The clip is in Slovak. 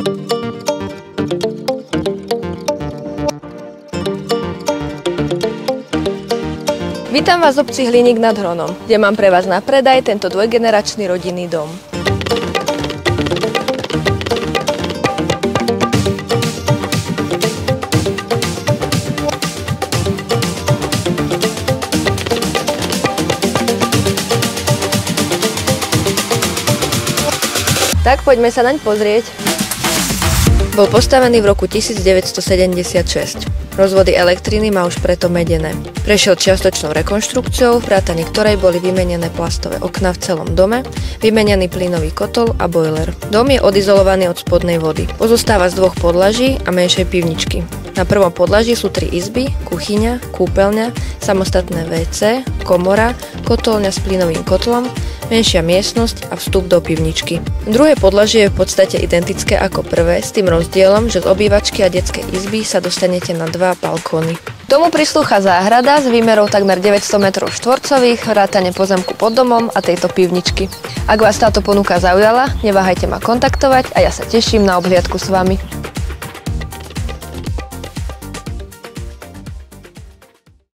Vítam vás v obci Hliník nad Hronom, kde mám pre vás na predaj tento dvojgeneračný rodinný dom. Tak poďme sa naň pozrieť. Bol postavený v roku 1976. Rozvody elektriny má už preto medené. Prešiel čiastočnou rekonštrukciou, vrátane ktorej boli vymenené plastové okná v celom dome, vymenený plynový kotol a boiler. Dom je odizolovaný od spodnej vody. Pozostáva z 2 podlaží a menšej pivničky. Na prvom podlaží sú 3 izby, kuchyňa, kúpeľňa, samostatné WC, komora, kotolňa s plynovým kotlom, menšia miestnosť a vstup do pivničky. Druhé podlažie je v podstate identické ako prvé, s tým rozdielom, že z obývačky a detskej izby sa dostanete na 2 balkóny. Domu prislúcha záhrada s výmerou takmer 900 m2, vrátane pozemku pod domom a tejto pivničky. Ak vás táto ponuka zaujala, neváhajte ma kontaktovať a ja sa teším na obhliadku s vami.